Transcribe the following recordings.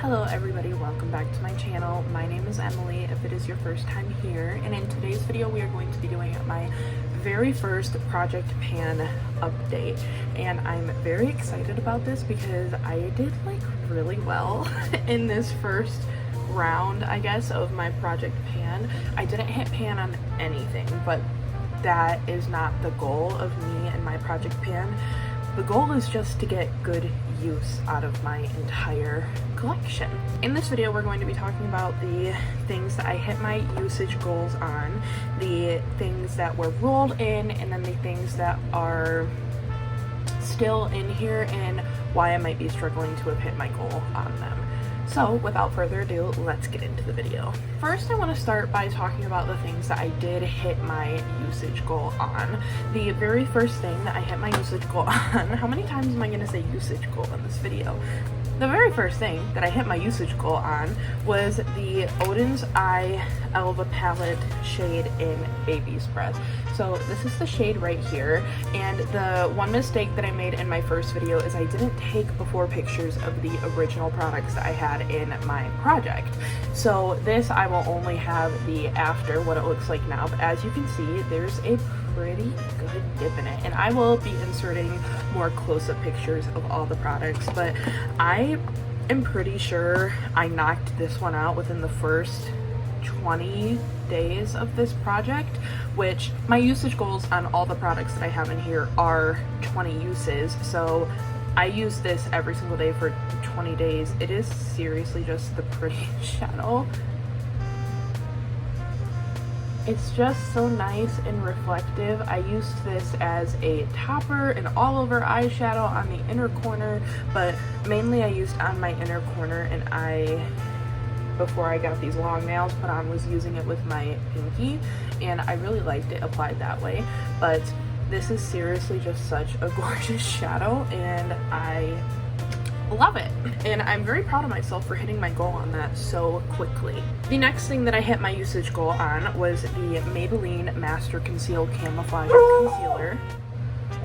Hello everybody, welcome back to my channel. My name is Emily if it is your first time here, and in today's video we are going to be doing my very first project pan update, and I'm very excited about this because I did like really well in this first round, I guess, of my project pan. I didn't hit pan on anything, but that is not the goal of me and my project pan. The goal is just to get good use out of my entire collection. In this video, we're going to be talking about the things that I hit my usage goals on, the things that were rolled in, and then the things that are still in here and why I might be struggling to have hit my goal on them. So without further ado, let's get into the video. First, I want to start by talking about the things that I did hit my usage goal on. The very first thing that I hit my usage goal on, how many times am I going to say usage goal in this video? The very first thing that I hit my usage goal on was the Oden's Eye Alva palette shade in Baby's Breath. So this is the shade right here, and the one mistake that I made in my first video is I didn't take before pictures of the original products that I had in my project. So this I will only have the after, what it looks like now, but as you can see, there's a pretty good dip in it, and I will be inserting more close-up pictures of all the products, but I am pretty sure I knocked this one out within the first 20 days of this project, which my usage goals on all the products that I have in here are 20 uses, so I use this every single day for 20 days. It is seriously just the prettiest shadow. It's just so nice and reflective. I used this as a topper and all over eyeshadow on the inner corner, but mainly I used on my inner corner, and before I got these long nails put on, was using it with my pinky, and I really liked it applied that way. But this is seriously just such a gorgeous shadow, and I love it, and I'm very proud of myself for hitting my goal on that so quickly. The next thing that I hit my usage goal on was the Maybelline Master Conceal Camouflage Concealer.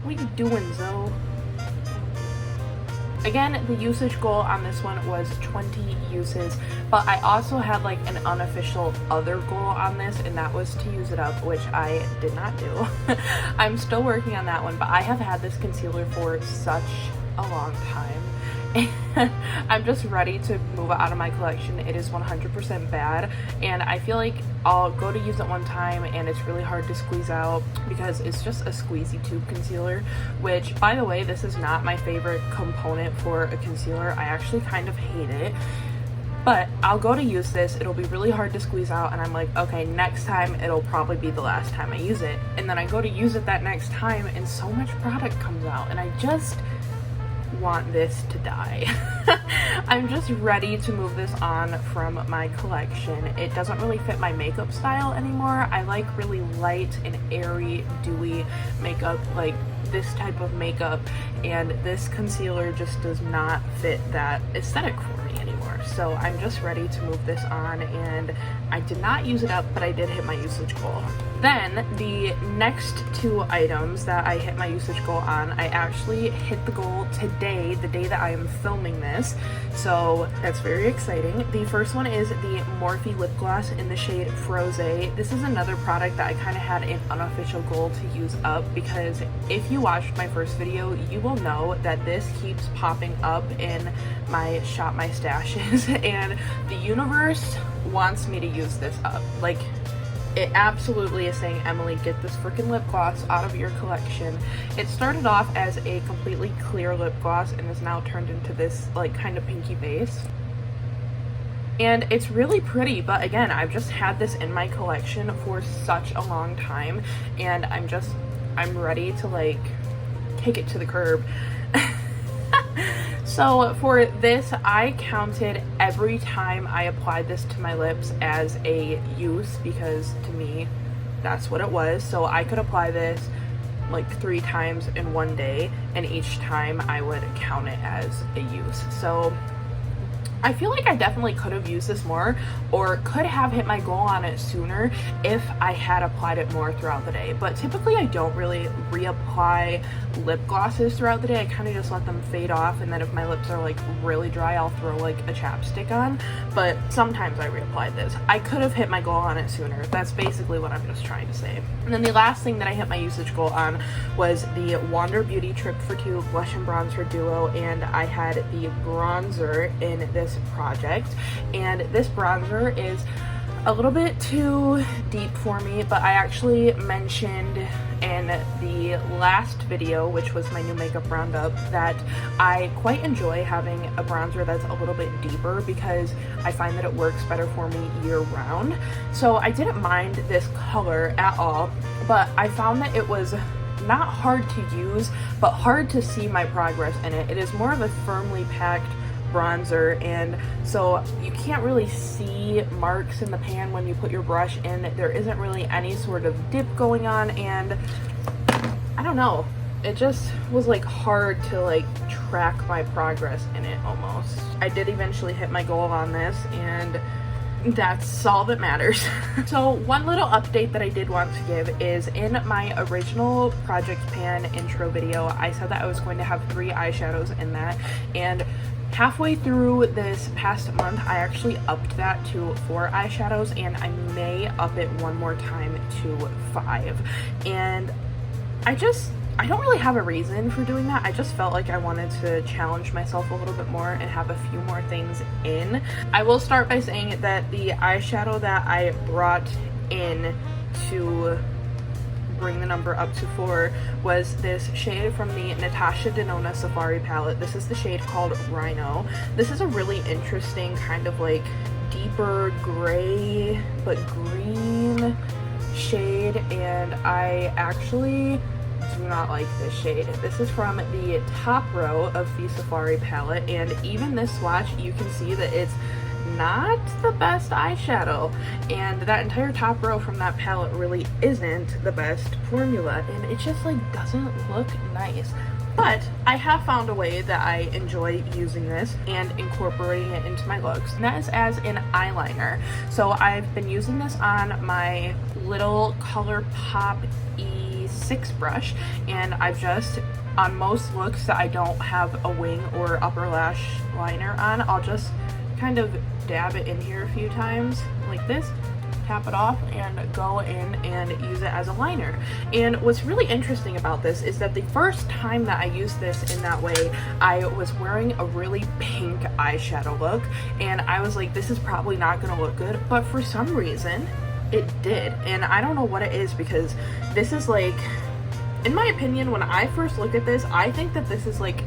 What are you doing, Zoe? Again, the usage goal on this one was 20 uses, but I also had like an unofficial other goal on this, and that was to use it up, which I did not do. I'm still working on that one, but I have had this concealer for such a long time. And I'm just ready to move it out of my collection. It is 100% bad, and I feel like I'll go to use it one time and it's really hard to squeeze out because it's just a squeezy tube concealer, which, by the way, this is not my favorite component for a concealer. I actually kind of hate it, but I'll go to use this, it'll be really hard to squeeze out, and I'm like, okay, next time it'll probably be the last time I use it. And then I go to use it that next time and so much product comes out, and I just want this to die. I'm just ready to move this on from my collection. It doesn't really fit my makeup style anymore. I like really light and airy, dewy makeup, like this type of makeup, and this concealer just does not fit that aesthetic for me anymore. So I'm just ready to move this on, and I did not use it up, but I did hit my usage goal. Then the next two items that I hit my usage goal on, I actually hit the goal today, the day that I am filming this, so that's very exciting. The first one is the Morphe lip gloss in the shade Frose. This is another product that I kind of had an unofficial goal to use up, because if you watched my first video, you will know that this keeps popping up in my shop my stashes, and the universe wants me to use this up. Like, it absolutely is saying, Emily, get this freaking lip gloss out of your collection. It started off as a completely clear lip gloss and is now turned into this like kind of pinky base. And it's really pretty, but again, I've just had this in my collection for such a long time, and I'm ready to like take it to the curb. So for this, I counted every time I applied this to my lips as a use, because to me, that's what it was. So I could apply this like 3 times in one day, and each time I would count it as a use. So I feel like I definitely could have used this more, or could have hit my goal on it sooner if I had applied it more throughout the day. But typically I don't really reapply lip glosses throughout the day. I kind of just let them fade off, and then if my lips are like really dry, I'll throw like a chapstick on. But sometimes I reapply this. I could have hit my goal on it sooner. That's basically what I'm just trying to say. And then the last thing that I hit my usage goal on was the Wander Beauty Trip for Two Blush and Bronzer Duo, and I had the bronzer in this project. And this bronzer is a little bit too deep for me, but I actually mentioned in the last video, which was my new makeup roundup, that I quite enjoy having a bronzer that's a little bit deeper because I find that it works better for me year round. So I didn't mind this color at all, but I found that it was not hard to use, but hard to see my progress in it. It is more of a firmly packed bronzer, and so you can't really see marks in the pan when you put your brush in. There isn't really any sort of dip going on, and I don't know, it just was like hard to like track my progress in it almost. I did eventually hit my goal on this, and that's all that matters. So one little update that I did want to give is in my original project pan intro video, I said that I was going to have 3 eyeshadows in that, and halfway through this past month I actually upped that to 4 eyeshadows, and I may up it one more time to 5. And I don't really have a reason for doing that. I just felt like I wanted to challenge myself a little bit more and have a few more things in. I will start by saying that the eyeshadow that I brought in to bring the number up to 4 was this shade from the Natasha Denona Safari palette. This is the shade called Rhino. This is a really interesting kind of like deeper gray but green shade, and I actually do not like this shade. This is from the top row of the Safari palette, and even this swatch you can see that it's not the best eyeshadow, and that entire top row from that palette really isn't the best formula, and it just like doesn't look nice. But I have found a way that I enjoy using this and incorporating it into my looks, and that is as an eyeliner. So I've been using this on my little ColourPop E6 brush, and I've just, on most looks that I don't have a wing or upper lash liner on, I'll just kind of dab it in here a few times like this, tap it off, and go in and use it as a liner. And what's really interesting about this is that the first time that I used this in that way, I was wearing a really pink eyeshadow look, and I was like, this is probably not gonna look good, but for some reason it did. And I don't know what it is, because this is like, in my opinion, when I first look at this, I think that this is like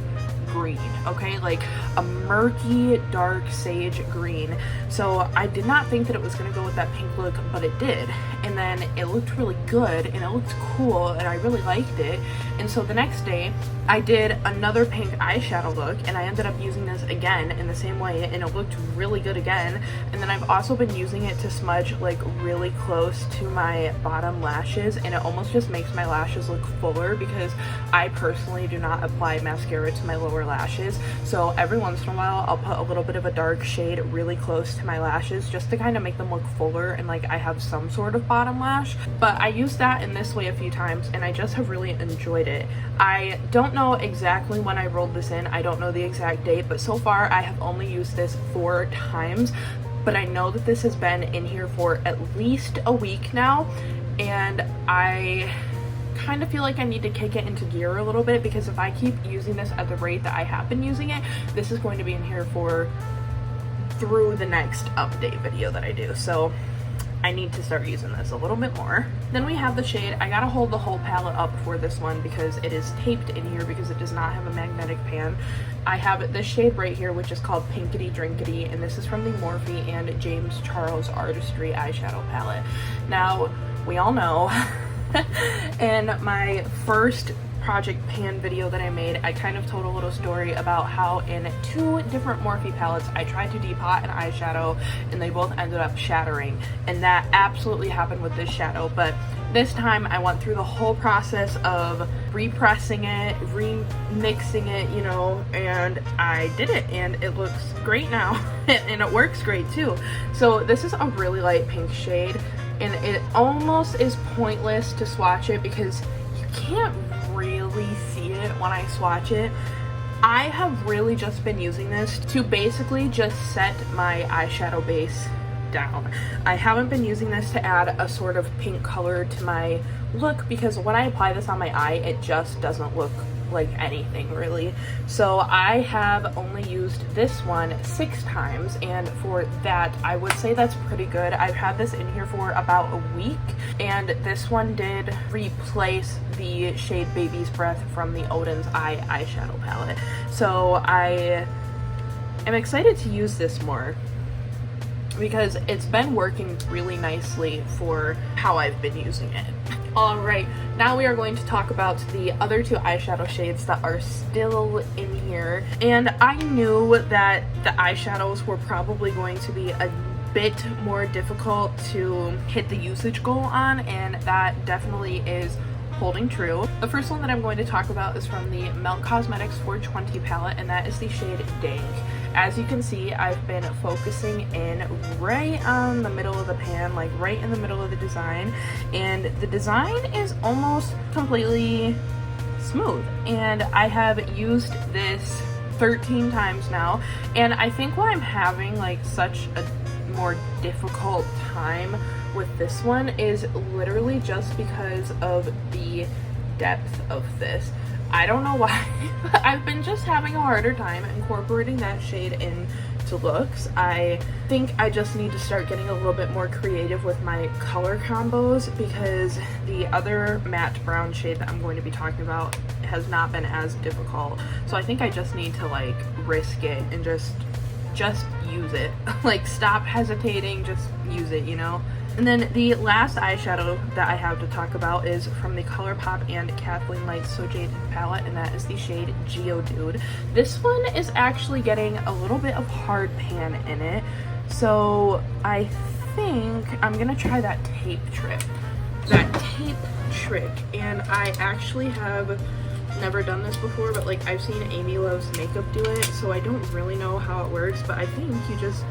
green, okay, like a murky dark sage green. So I did not think that it was going to go with that pink look, but it did, and then it looked really good and it looked cool and I really liked it. And so the next day I did another pink eyeshadow look, and I ended up using this again in the same way, and it looked really good again. And then I've also been using it to smudge like really close to my bottom lashes, and it almost just makes my lashes look fuller, because I personally do not apply mascara to my lower lashes. So every once in a while I'll put a little bit of a dark shade really close to my lashes just to kind of make them look fuller and like I have some sort of bottom lash. But I used that in this way a few times, and I just have really enjoyed it. I don't know exactly when I rolled this in, I don't know the exact date, but so far I have only used this 4 times, but I know that this has been in here for at least a week now, and I kind of feel like I need to kick it into gear a little bit, because if I keep using this at the rate that I have been using it, this is going to be in here for through the next update video that I do. So I need to start using this a little bit more. Then we have the shade, I gotta hold the whole palette up for this one because it is taped in here because it does not have a magnetic pan. I have this shade right here, which is called Pinkity Drinkity, and this is from the Morphe and James Charles Artistry eyeshadow palette. Now, we all know in my first project pan video that I made, I kind of told a little story about how in 2 different Morphe palettes I tried to depot an eyeshadow and they both ended up shattering, and that absolutely happened with this shadow. But this time I went through the whole process of repressing it, remixing it, you know, and I did it, and it looks great now and it works great too. So this is a really light pink shade, and it almost is pointless to swatch it because you can't really see it when I swatch it. I have really just been using this to basically just set my eyeshadow base down. I haven't been using this to add a sort of pink color to my look because when I apply this on my eye, it just doesn't look like anything really. So I have only used this one 6 times, and for that I would say that's pretty good. I've had this in here for about a week, and this one did replace the shade Baby's Breath from the Oden's Eye eyeshadow palette. So I am excited to use this more because it's been working really nicely for how I've been using it. Alright, now we are going to talk about the other 2 eyeshadow shades that are still in here. And I knew that the eyeshadows were probably going to be a bit more difficult to hit the usage goal on, and that definitely is holding true. The first one that I'm going to talk about is from the Melt Cosmetics 420 palette, and that is the shade Dank. As you can see, I've been focusing in right on the middle of the pan, like right in the middle of the design, and the design is almost completely smooth. And I have used this 13 times now, and I think why I'm having like such a more difficult time with this one is literally just because of the depth of this. I don't know why, but I've been just having a harder time incorporating that shade into looks. I think I just need to start getting a little bit more creative with my color combos because the other matte brown shade that I'm going to be talking about has not been as difficult. So I think I just need to like risk it and just use it. Like stop hesitating, just use it, you know? And then the last eyeshadow that I have to talk about is from the ColourPop and Kathleen Lights So Jaded palette, and that is the shade Geodude. This one is actually getting a little bit of hard pan in it, so I think I'm gonna try that tape trick. And I actually have never done this before, but like I've seen Amy Loves Makeup do it, so I don't really know how it works, but I think you just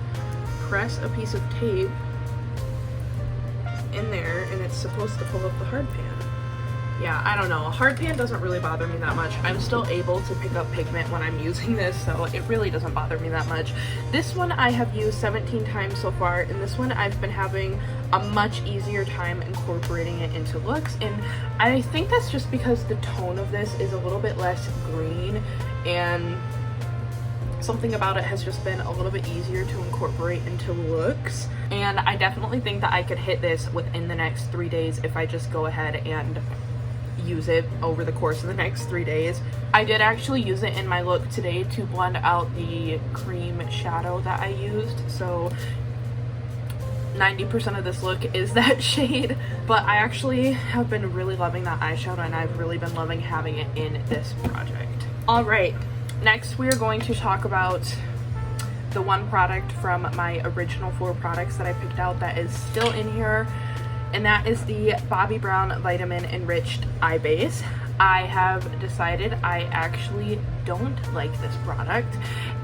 press a piece of tape in there and it's supposed to pull up the hard pan. Yeah, I don't know. Hard pan doesn't really bother me that much. I'm still able to pick up pigment when I'm using this, so it really doesn't bother me that much. This one I have used 17 times so far, and this one I've been having a much easier time incorporating it into looks, and I think that's just because the tone of this is a little bit less green, and something about it has just been a little bit easier to incorporate into looks. And I definitely think that I could hit this within the next 3 days if I just go ahead and use it over the course of the next 3 days. I did actually use it in my look today to blend out the cream shadow that I used, so 90% of this look is that shade, but I actually have been really loving that eyeshadow, and I've really been loving having it in this project. Alright, next we are going to talk about the one product from my original 4 products that I picked out that is still in here, and that is the Bobbi Brown Vitamin Enriched Eye Base. I have decided I actually don't like this product,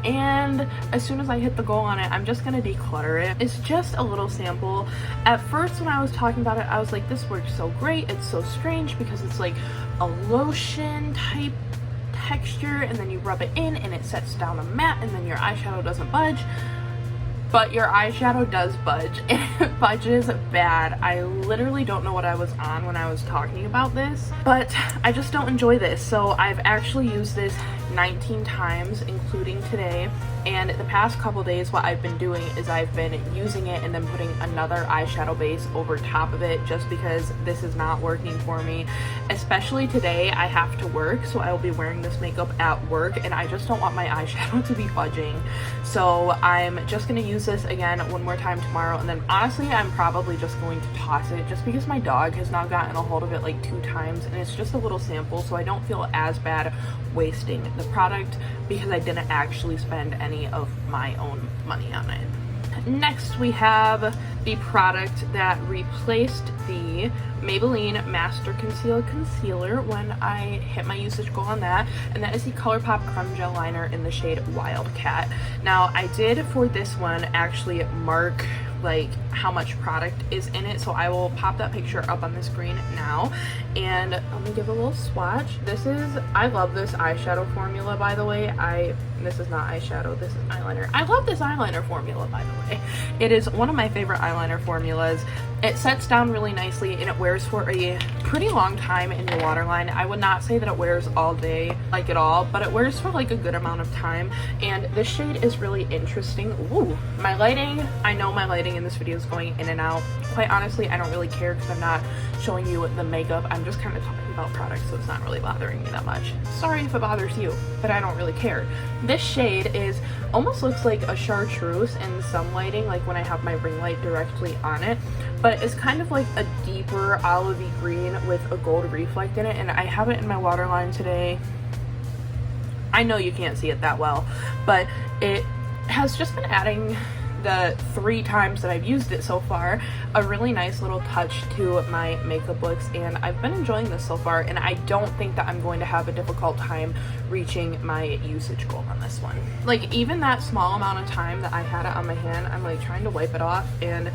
and as soon as I hit the goal on it, I'm just gonna declutter it. It's just a little sample. At first when I was talking about it, I was like, this works so great. It's so strange because it's like a lotion type texture, and then you rub it in and it sets down a matte, and then your eyeshadow doesn't budge. But your eyeshadow does budge, and it budges bad. I literally don't know what I was on when I was talking about this, but I just don't enjoy this. So I've actually used this 19 times, including today. And the past couple days, what I've been doing is I've been using it and then putting another eyeshadow base over top of it, just because this is not working for me. Especially today, I have to work, so I will be wearing this makeup at work, and I just don't want my eyeshadow to be budging. So I'm just gonna use this again one more time tomorrow, and then honestly, I'm probably just going to toss it, just because my dog has now gotten a hold of it like 2 times, and it's just a little sample, so I don't feel as bad wasting the product because I didn't actually spend any of my own money on it. Next, we have the product that replaced the Maybelline Master Conceal Concealer when I hit my usage goal on that, and that is the ColourPop Creme Gel Liner in the shade Wildcat. Now, I did for this one actually mark like how much product is in it, so I will pop that picture up on the screen now, and let me give a little swatch. I love this eyeshadow formula, by the way. This is not eyeshadow, this is eyeliner. I love this eyeliner formula, by the way. It is one of my favorite eyeliner formulas. It sets down really nicely and it wears for a pretty long time in your waterline. I would not say that it wears all day like at all, but it wears for like a good amount of time, and this shade is really interesting. Ooh, my lighting, I know my lighting in this video is going in and out. Quite honestly, I don't really care because I'm not showing you the makeup. I'm just kind of talking about products, so it's not really bothering me that much. Sorry if it bothers you, but I don't really care. This shade almost looks like a chartreuse in some lighting, like when I have my ring light directly on it, but it's kind of like a deeper olivey green with a gold reflect in it, and I have it in my waterline today. I know you can't see it that well, but it has just been adding, the 3 times that I've used it so far, a really nice little touch to my makeup looks, and I've been enjoying this so far, and I don't think that I'm going to have a difficult time reaching my usage goal on this one. Like, even that small amount of time that I had it on my hand, I'm like trying to wipe it off and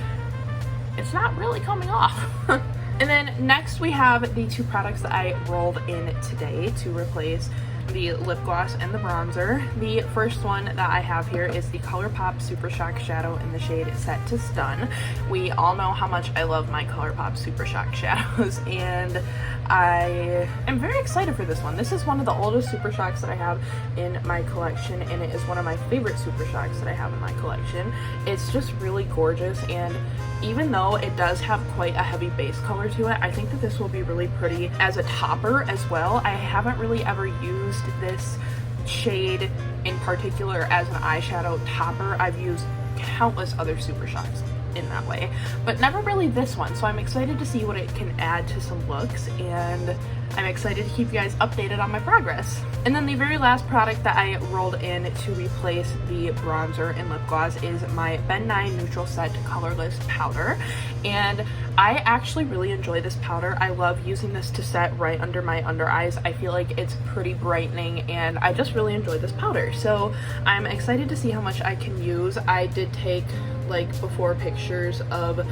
it's not really coming off. And then next we have the 2 products that I rolled in today to replace the lip gloss and the bronzer. The first one that I have here is the ColourPop Super Shock Shadow in the shade Set to Stun. We all know how much I love my ColourPop Super Shock shadows, and I am very excited for this one. This is one of the oldest Super Shocks that I have in my collection, and it is one of my favorite Super Shocks that I have in my collection. It's just really gorgeous, and even though it does have quite a heavy base color to it, I think that this will be really pretty as a topper as well. I haven't really ever used this shade in particular as an eyeshadow topper. I've used countless other Super Shocks in that way, but never really this one, so I'm excited to see what it can add to some looks, and I'm excited to keep you guys updated on my progress. And then the very last product that I rolled in to replace the bronzer and lip gloss is my Ben Nye Neutral Set Colorless powder, and I actually really enjoy this powder. I love using this to set right under my under eyes. I feel like it's pretty brightening, and I just really enjoy this powder, so I'm excited to see how much I can use. I did take like before pictures of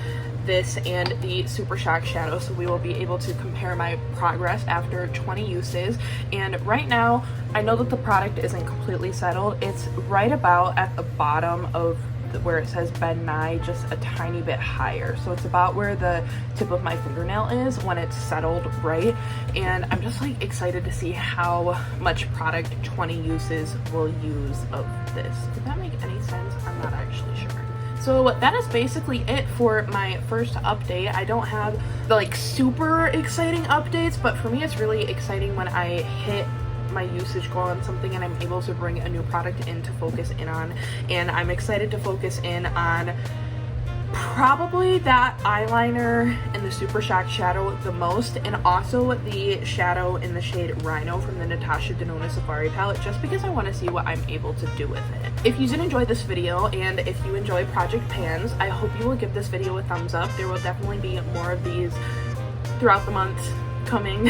this and the Super Shock shadow, so we will be able to compare my progress after 20 uses. And right now, I know that the product isn't completely settled. It's right about at the bottom of where it says Ben Nye, just a tiny bit higher, so it's about where the tip of my fingernail is when it's settled right. And I'm just like excited to see how much product 20 uses will use of this. Did that make any sense? I'm not actually sure. So that is basically it for my first update. I don't have the like super exciting updates, but for me it's really exciting when I hit my usage goal on something and I'm able to bring a new product in to focus in on. And I'm excited to focus in on probably that eyeliner and the Super Shock shadow the most, and also the shadow in the shade Rhino from the Natasha Denona Safari palette, just because I want to see what I'm able to do with it. If you did enjoy this video, and if you enjoy project pans, I hope you will give this video a thumbs up. There will definitely be more of these throughout the month coming.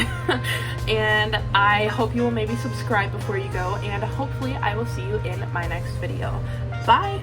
And I hope you will maybe subscribe before you go, and hopefully I will see you in my next video. Bye!